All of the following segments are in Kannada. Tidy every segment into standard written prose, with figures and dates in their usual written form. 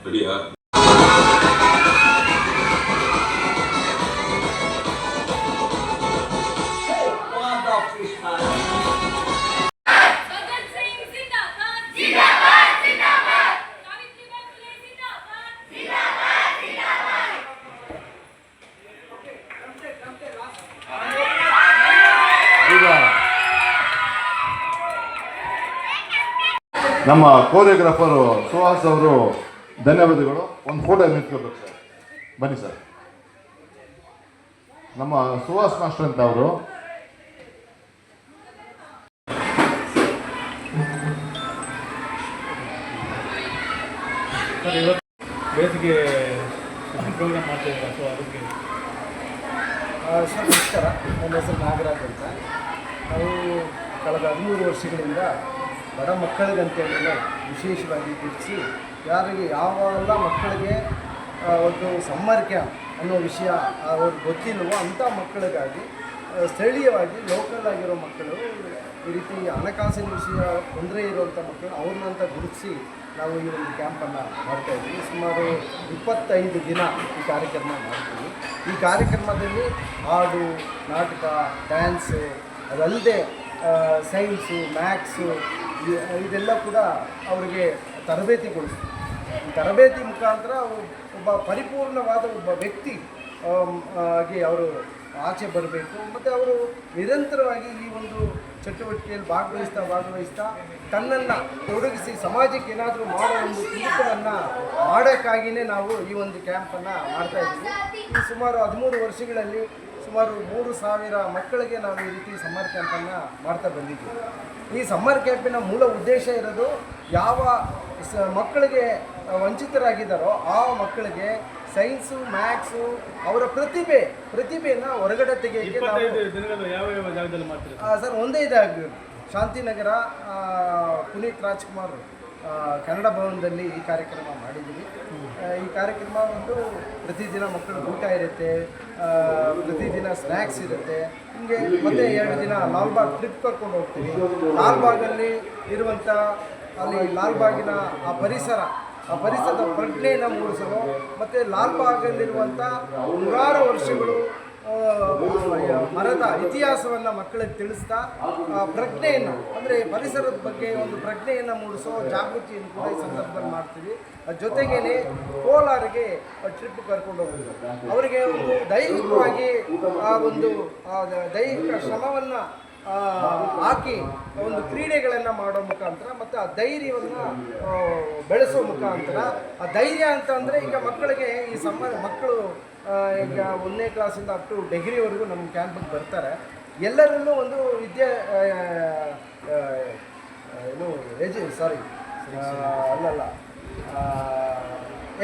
ರೆಡಿಯಾ? ನಮ್ಮ ಕೋರಿಯೋಗ್ರಾಫರು ಸುಹಾಸ್ ಅವರು ಧನ್ಯವಾದಗಳು. ಒಂದು ಫೋಟೋ ನಿಂತ್ಕೋಬೇಕು ಸರ್, ಬನ್ನಿ ಸರ್. ನಮ್ಮ ಸುಹಾಸ್ ಮಾಸ್ಟರ್ ಅಂತ ಅವರು ಬೇಸಿಗೆ ಪ್ರೋಗ್ರಾಮ್ ಮಾಡ್ತಾಯಿದ್ದಾರೆ. ಸೊ ಅದಕ್ಕೆ ಸರ್ ನಮಸ್ಕಾರ, ನನ್ನ ಹೆಸರು ನಾಗರಾಜ್ ಅಂತ. ನಾವು ಕಳೆದ 13 ವರ್ಷಗಳಿಂದ ಬಡ ಮಕ್ಕಳಿಗಂತೇಳಿ ವಿಶೇಷವಾಗಿ ಗುರುತಿಸಿ ಯಾರಿಗೆ ಯಾವೆಲ್ಲ ಮಕ್ಕಳಿಗೆ ಒಂದು ಸಮ್ಮರ್ ಕ್ಯಾಂಪ್ ಅನ್ನೋ ವಿಷಯ ಅವ್ರಿಗೆ ಗೊತ್ತಿಲ್ಲವೋ ಅಂಥ ಮಕ್ಕಳಿಗಾಗಿ ಸ್ಥಳೀಯವಾಗಿ ಲೋಕಲ್ ಆಗಿರೋ ಮಕ್ಕಳು, ಈ ರೀತಿ ಹಣಕಾಸಿನ ವಿಷಯ ತೊಂದರೆ ಇರುವಂಥ ಮಕ್ಕಳು ಅವ್ರನ್ನಂತ ಗುರುತಿಸಿ ನಾವು ಈ ಒಂದು ಕ್ಯಾಂಪನ್ನು ಮಾಡ್ತಾಯಿದ್ದೀವಿ. ಸುಮಾರು 25 ದಿನ ಈ ಕಾರ್ಯಕ್ರಮ ಮಾಡ್ತೀವಿ. ಈ ಕಾರ್ಯಕ್ರಮದಲ್ಲಿ ಹಾಡು, ನಾಟಕ, ಡ್ಯಾನ್ಸು, ಅದಲ್ಲದೆ ಸೈನ್ಸು, ಮ್ಯಾಥ್ಸು ಇದೆಲ್ಲ ಕೂಡ ಅವರಿಗೆ ತರಬೇತಿ ಕೊಡಿಸ್ತೀವಿ. ಈ ತರಬೇತಿ ಮುಖಾಂತರ ಒಬ್ಬ ಪರಿಪೂರ್ಣವಾದ ಒಬ್ಬ ವ್ಯಕ್ತಿ ಆಗಿ ಅವರು ಆಚೆ ಬರಬೇಕು. ಮತ್ತು ಅವರು ನಿರಂತರವಾಗಿ ಈ ಒಂದು ಚಟುವಟಿಕೆಯಲ್ಲಿ ಭಾಗವಹಿಸ್ತಾ ತನ್ನನ್ನು ತೊಡಗಿಸಿ ಸಮಾಜಕ್ಕೆ ಏನಾದರೂ ಮಾಡೋ ಒಂದು ತುಣುಕನ್ನು ಮಾಡೋಕ್ಕಾಗಿಯೇ ನಾವು ಈ ಒಂದು ಕ್ಯಾಂಪನ್ನು ಮಾಡ್ತಾಯಿದ್ದೀವಿ. ಈ ಸುಮಾರು 13 ವರ್ಷಗಳಲ್ಲಿ ಸುಮಾರು 3,000 ಮಕ್ಕಳಿಗೆ ನಾವು ಈ ರೀತಿ ಸಮ್ಮರ್ ಕ್ಯಾಂಪನ್ನು ಮಾಡ್ತಾ ಬಂದಿದ್ದೀವಿ. ಈ ಸಮ್ಮರ್ ಕ್ಯಾಂಪಿನ ಮೂಲ ಉದ್ದೇಶ ಇರೋದು ಯಾವ ಮಕ್ಕಳಿಗೆ ವಂಚಿತರಾಗಿದ್ದಾರೋ ಆ ಮಕ್ಕಳಿಗೆ ಸೈನ್ಸು, ಮ್ಯಾಥ್ಸು, ಅವರ ಪ್ರತಿಭೆಯನ್ನು ಹೊರಗಡೆ ತೆಗೆಯೋಕ್ಕೆ ಯಾವ ಜಾಗದಲ್ಲಿ ಮಾಡ್ತೀವಿ ಸರ್. ಒಂದೇ ಇದಾಗಿರೋದು ಶಾಂತಿನಗರ ಪುನೀತ್ ರಾಜ್ಕುಮಾರ್ ಕನ್ನಡ ಭವನದಲ್ಲಿ ಈ ಕಾರ್ಯಕ್ರಮ ಮಾಡಿದ್ದೀವಿ. ಈ ಕಾರ್ಯಕ್ರಮ ಒಂದು ಪ್ರತಿದಿನ ಮಕ್ಕಳು ಊಟ ಇರುತ್ತೆ, ಪ್ರತಿದಿನ ಸ್ನ್ಯಾಕ್ಸ್ ಇರುತ್ತೆ. ಹಿಂಗೆ ಮತ್ತೆ 2 ದಿನ ಲಾಲ್ಬಾಗ್ ಟ್ರಿಪ್ ಕರ್ಕೊಂಡು ಹೋಗ್ತೀವಿ. ಲಾಲ್ಬಾಗಲ್ಲಿ ಇರುವಂಥ ಅಲ್ಲಿ ಲಾಲ್ಬಾಗಿನ ಆ ಪರಿಸರದ ಪ್ರಜ್ಞೆಯನ್ನು ಮೂಡಿಸಲು, ಮತ್ತು ಲಾಲ್ಬಾಗಲ್ಲಿರುವಂಥ 100 ವರ್ಷಗಳು ಮರದ ಇತಿಹಾಸವನ್ನು ಮಕ್ಕಳಿಗೆ ತಿಳಿಸ್ತಾ ಪ್ರಜ್ಞೆಯನ್ನು, ಅಂದರೆ ಪರಿಸರದ ಬಗ್ಗೆ ಒಂದು ಪ್ರಜ್ಞೆಯನ್ನು ಮೂಡಿಸೋ ಜಾಗೃತಿಯನ್ನು ಕೂಡ ಈ ಸಂದರ್ಭದಲ್ಲಿ ಮಾಡ್ತೀವಿ. ಜೊತೆಗೇ ಕೋಲಾರಿಗೆ ಟ್ರಿಪ್ ಕರ್ಕೊಂಡು ಹೋಗ್ತೀವಿ. ಅವರಿಗೆ ಒಂದು ದೈಹಿಕವಾಗಿ ಒಂದು ದೈಹಿಕ ಶ್ರಮವನ್ನು ಹಾಕಿ ಒಂದು ಕ್ರೀಡೆಗಳನ್ನು ಮಾಡೋ ಮುಖಾಂತರ ಮತ್ತು ಆ ಧೈರ್ಯವನ್ನು ಬೆಳೆಸೋ ಮುಖಾಂತರ, ಆ ಧೈರ್ಯ ಅಂತ ಅಂದರೆ ಈಗ ಮಕ್ಕಳಿಗೆ ಈ ಮಕ್ಕಳು ಈಗ 1ನೇ ಕ್ಲಾಸಿಂದ ಅಪ್ ಟು ಡಿಗ್ರಿವರೆಗೂ ನಮ್ಮ ಕ್ಯಾಂಪಿಗೆ ಬರ್ತಾರೆ. ಎಲ್ಲರಲ್ಲೂ ಒಂದು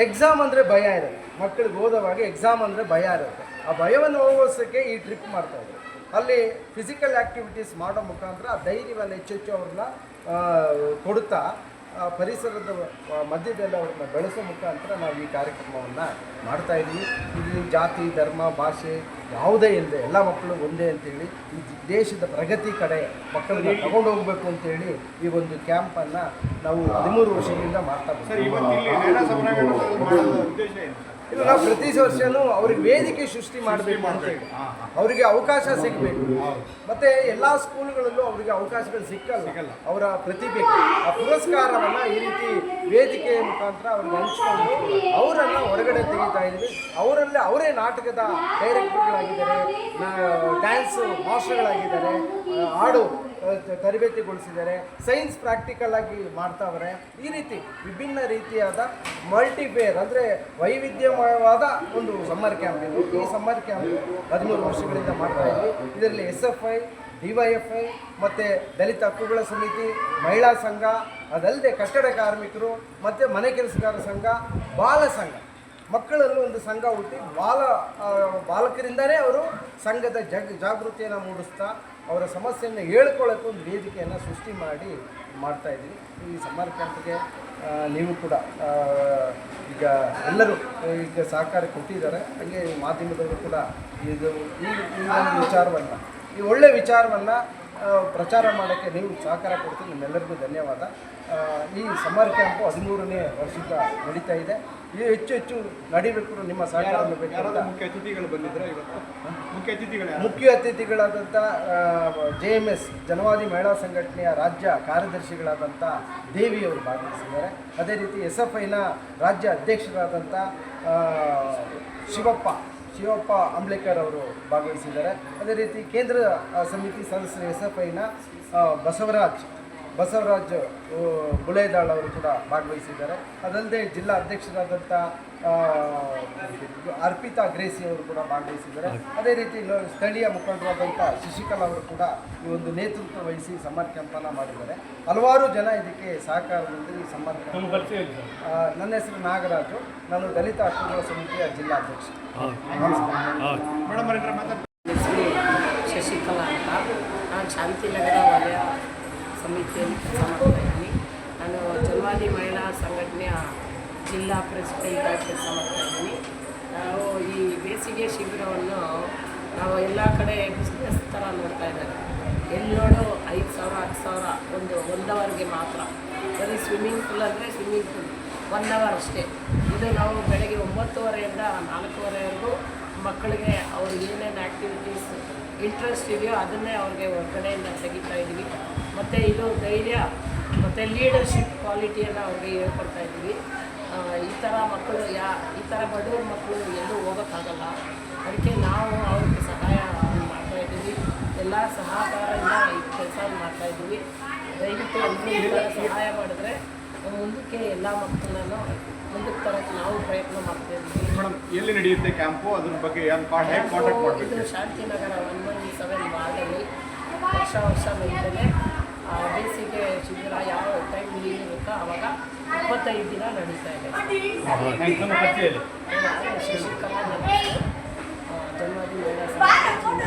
ಎಕ್ಸಾಮ್ ಅಂದರೆ ಭಯ ಇರುತ್ತೆ ಮಕ್ಕಳಿಗೆ. ಓದೋವಾಗ ಎಕ್ಸಾಮ್ ಅಂದರೆ ಭಯ ಇರುತ್ತೆ. ಆ ಭಯವನ್ನು ಹೋಗೋಸಕ್ಕೆ ಈ ಟ್ರಿಪ್ ಮಾಡ್ತಾಯಿದ್ರು. ಅಲ್ಲಿ ಫಿಸಿಕಲ್ ಆ್ಯಕ್ಟಿವಿಟೀಸ್ ಮಾಡೋ ಮುಖಾಂತರ ಆ ಧೈರ್ಯವನ್ನು ಹೆಚ್ಚೆಚ್ಚು ಅವ್ರನ್ನ ಕೊಡುತ್ತಾ ಪರಿಸರದ ಮಧ್ಯದಲ್ಲಿ ಅವ್ರನ್ನ ಬೆಳೆಸೋ ಮುಖಾಂತರ ನಾವು ಈ ಕಾರ್ಯಕ್ರಮವನ್ನು ಮಾಡ್ತಾಯಿದ್ದೀವಿ. ಇಲ್ಲಿ ಜಾತಿ, ಧರ್ಮ, ಭಾಷೆ ಯಾವುದೇ ಇಲ್ಲದೆ ಎಲ್ಲ ಮಕ್ಕಳು ಒಂದೇ ಅಂತೇಳಿ ಈ ದೇಶದ ಪ್ರಗತಿ ಕಡೆ ಮಕ್ಕಳನ್ನ ತಗೊಂಡು ಹೋಗಬೇಕು ಅಂತೇಳಿ ಈ ಒಂದು ಕ್ಯಾಂಪನ್ನು ನಾವು 13 ವರ್ಷಗಳಿಂದ ಮಾಡ್ತಾ ಇದ್ದೀವಿ. ಇಲ್ಲ, ನಾವು ಪ್ರತಿ ವರ್ಷವೂ ಅವ್ರಿಗೆ ವೇದಿಕೆ ಸೃಷ್ಟಿ ಮಾಡಬೇಕು ಅಂತೇಳಿ ಅವರಿಗೆ ಅವಕಾಶ ಸಿಗಬೇಕು. ಮತ್ತು ಎಲ್ಲ ಸ್ಕೂಲ್ಗಳಲ್ಲೂ ಅವರಿಗೆ ಅವಕಾಶಗಳು ಸಿಕ್ಕಲ್ಲ. ಅವರ ಪ್ರತಿಭೆ ಆ ಪುರಸ್ಕಾರವನ್ನು ಈ ರೀತಿ ವೇದಿಕೆಯ ಮುಖಾಂತರ ಅವ್ರಿಗೆ ಹಂಚ್ಕೊಂಡು ಅವರನ್ನು ಹೊರಗಡೆ ತೆಗಿತಾ ಇದ್ವಿ. ಅವರೇ ನಾಟಕದ ಡೈರೆಕ್ಟರ್ಗಳಾಗಿದ್ದಾರೆ, ಡ್ಯಾನ್ಸ್ ಮಾಸ್ಟರ್ಗಳಾಗಿದ್ದಾರೆ, ಹಾಡು ತರಬೇತಿಗೊಳಿಸಿದ್ದಾರೆ, ಸೈನ್ಸ್ ಪ್ರಾಕ್ಟಿಕಲ್ ಆಗಿ ಮಾಡ್ತಾವ್ರೆ. ಈ ರೀತಿ ವಿಭಿನ್ನ ರೀತಿಯಾದ ಮಲ್ಟಿಫೇರ್ ಅಂದರೆ ವೈವಿಧ್ಯಮಯವಾದ ಒಂದು ಸಮ್ಮರ್ ಕ್ಯಾಂಪ್ ಇದು. ಈ ಸಮ್ಮರ್ ಕ್ಯಾಂಪ್ 13 ವರ್ಷಗಳಿಂದ ಮಾಡ್ತಾ ಇದ್ವಿ. ಇದರಲ್ಲಿ SFI, DYFI ಮತ್ತು ದಲಿತ ಹಕ್ಕುಗಳ ಸಮಿತಿ, ಮಹಿಳಾ ಸಂಘ, ಅದಲ್ಲದೆ ಕಟ್ಟಡ ಕಾರ್ಮಿಕರು ಮತ್ತು ಮನೆ ಕೆಲಸಗಾರ ಸಂಘ, ಬಾಲ ಸಂಘ, ಮಕ್ಕಳಲ್ಲೂ ಒಂದು ಸಂಘ ಹುಟ್ಟಿ ಬಾಲಕರಿಂದಲೇ ಅವರು ಸಂಘದ ಜಾಗೃತಿಯನ್ನು ಮೂಡಿಸ್ತಾ ಅವರ ಸಮಸ್ಯೆಯನ್ನು ಹೇಳ್ಕೊಳ್ಳೋಕ್ಕೆ ಒಂದು ವೇದಿಕೆಯನ್ನು ಸೃಷ್ಟಿ ಮಾಡ್ತಾಯಿದ್ದೀವಿ. ಈ ಸಮ್ಮರ್ ಕ್ಯಾಂಪ್ಗೆ ನೀವು ಕೂಡ ಈಗ ಎಲ್ಲರೂ ಈಗ ಸಹಕಾರ ಕೊಟ್ಟಿದ್ದಾರೆ. ಹಾಗೆ ಮಾಧ್ಯಮದವರು ಕೂಡ ಈ ಒಂದು ವಿಚಾರವನ್ನು, ಈ ಒಳ್ಳೆಯ ವಿಚಾರವನ್ನು ಪ್ರಚಾರ ಮಾಡೋಕ್ಕೆ ನೀವು ಸಹಕಾರ ಕೊಡ್ತೀವಿ. ನಿಮ್ಮೆಲ್ಲರಿಗೂ ಧನ್ಯವಾದ. ಈ ಸಮ್ಮರ್ ಕ್ಯಾಂಪು 13ನೇ ವರ್ಷದ ನಡೀತಾ ಇದೆ. ಇದು ಹೆಚ್ಚು ನಡಿಬೇಕು, ನಿಮ್ಮ ಸಹಕಾರ ಬೇಕು. ಮುಖ್ಯ ಅತಿಥಿಗಳು ಬಂದಿದ್ರೆ ಇವತ್ತು ಮುಖ್ಯ ಅತಿಥಿಗಳಾದಂಥ JMS ಜನವಾದಿ ಮಹಿಳಾ ಸಂಘಟನೆಯ ರಾಜ್ಯ ಕಾರ್ಯದರ್ಶಿಗಳಾದಂಥ ದೇವಿಯವರು ಭಾಗವಹಿಸಿದ್ದಾರೆ. ಅದೇ ರೀತಿ SFIನ ರಾಜ್ಯ ಅಧ್ಯಕ್ಷರಾದಂಥ ಶಿವಪ್ಪ ಅಂಬ್ಲೇಕರ್ ಅವರು ಭಾಗವಹಿಸಿದ್ದಾರೆ. ಅದೇ ರೀತಿ ಕೇಂದ್ರ ಸಮಿತಿ ಸದಸ್ಯರು SFIನ ಬಸವರಾಜ್ ಗುಳೇದಾಳ್ ಅವರು ಕೂಡ ಭಾಗವಹಿಸಿದ್ದಾರೆ. ಅದಲ್ಲದೆ ಜಿಲ್ಲಾ ಅಧ್ಯಕ್ಷರಾದಂಥ ಅರ್ಪಿತಾ ಗ್ರೇಸಿ ಅವರು ಕೂಡ ಭಾಗವಹಿಸಿದ್ದಾರೆ. ಅದೇ ರೀತಿ ಸ್ಥಳೀಯ ಮುಖಂಡರಾದಂಥ ಶಶಿಕಲಾ ಅವರು ಕೂಡ ಈ ಒಂದು ನೇತೃತ್ವ ವಹಿಸಿ ಸಮ್ಮರ್ ಕ್ಯಾಂಪನ್ನು ಮಾಡಿದ್ದಾರೆ. ಹಲವಾರು ಜನ ಇದಕ್ಕೆ ಸಹಕಾರದಿಂದ ಈ ಸಮ್ಮರ್ ಕ್ಯಾಂಪ್. ನನ್ನ ಹೆಸರು ನಾಗರಾಜು, ನಾನು ದಲಿತ ಹಕ್ಕುಗಳ ಸಮಿತಿಯ ಜಿಲ್ಲಾಧ್ಯಕ್ಷ. ಹೆಸರು ಶಶಿಕಲಾ ಅಂತ. ನಾನು ಶಾಂತಿನಗರ ವಲಯ ಸಮಿತಿಯಲ್ಲಿ ಕೆಲಸ ಮಾಡ್ತಾಯಿದ್ದೀನಿ. ನಾನು ಜನವಾದಿ ಮಹಿಳಾ ಸಂಘಟನೆಯ ಜಿಲ್ಲಾ ಪ್ರೆಸಿಡೆಂಟ್ ಆಗಿ ಕೆಲಸ ಮಾಡ್ತಾಯಿದ್ದೀನಿ. ನಾವು ಈ ಬೇಸಿಗೆ ಶಿಬಿರವನ್ನು ನಾವು ಎಲ್ಲ ಕಡೆ ಬಿಸ್ನೆಸ್ ಥರ ನೋಡ್ತಾ ಇದ್ದಾರೆ. ಎಲ್ಲಿ ನೋಡು 5,000 10,000 ಒಂದು ಅವರ್ಗೆ ಮಾತ್ರ. ಬರೀ ಸ್ವಿಮ್ಮಿಂಗ್ ಪೂಲ್ ಅಂದರೆ ಸ್ವಿಮ್ಮಿಂಗ್ ಪೂಲ್ 1 ಅವರ್ ಅಷ್ಟೇ. ಇದು ನಾವು ಬೆಳಗ್ಗೆ 9:30ಯಿಂದ 4:30ವರೆಗೂ ಮಕ್ಕಳಿಗೆ ಅವ್ರಿಗೆ ಏನೇನು ಆ್ಯಕ್ಟಿವಿಟೀಸ್ ಇಂಟ್ರೆಸ್ಟ್ ಇದೆಯೋ ಅದನ್ನೇ ಅವ್ರಿಗೆ ಹೊರಗಡೆಯಿಂದ ತೆಗಿತಾ ಇದ್ದೀವಿ. ಮತ್ತು ಇದು ಧೈರ್ಯ ಮತ್ತು ಲೀಡರ್ಶಿಪ್ ಕ್ವಾಲಿಟಿಯನ್ನು ಅವ್ರಿಗೆ ಹೇಳ್ಕೊಡ್ತಾ ಇದ್ದೀವಿ. ಈ ಥರ ಮಕ್ಕಳು ಈ ಥರ ಬಡವ್ರ ಮಕ್ಕಳು ಎಲ್ಲೂ ಹೋಗೋಕ್ಕಾಗಲ್ಲ. ಅದಕ್ಕೆ ನಾವು ಅವ್ರಿಗೆ ಸಹಾಯ ಮಾಡ್ತಾಯಿದ್ದೀವಿ. ಎಲ್ಲ ಸಹಕಾರದಿಂದ ಈ ಕೆಲಸ ಮಾಡ್ತಾಯಿದ್ದೀವಿ. ದಯವಿಟ್ಟು ಎಲ್ಲರೂ ಈ ಥರ ಸಹಾಯ ಮಾಡಿದ್ರೆ ಮುಂದಕ್ಕೆ ಎಲ್ಲ ಮಕ್ಕಳನ್ನು ಮುಂದಕ್ಕೆ ತರೋಕ್ಕೆ ನಾವು ಪ್ರಯತ್ನ ಮಾಡ್ತಾಯಿದ್ದೀವಿ. ಮೇಡಮ್, ಎಲ್ಲಿ ನಡೆಯುತ್ತೆ ಕ್ಯಾಂಪು? ಅದ್ರ ಬಗ್ಗೆ ಕಾಂಟ್ಯಾಕ್ಟ್ ಮಾಡಬೇಕು? ಇದು ಶಾಂತಿನಗರ 117 ವಾರ್ಡಲ್ಲಿ ವರ್ಷ ನಡೀತದೆ. ಬೇಸಿಗೆ ಶಿಬಿರ ಯಾವ ಟೈಮ್ ಲೀವ್ ಇರುತ್ತೋ ಆವಾಗ 25 ದಿನ ನಡೀತಾ ಇದೆ. Thank you. ಶಶಿಕಲಾ ಜನವಾದಿ ಮಹಿಳಾ ಸಂಘ.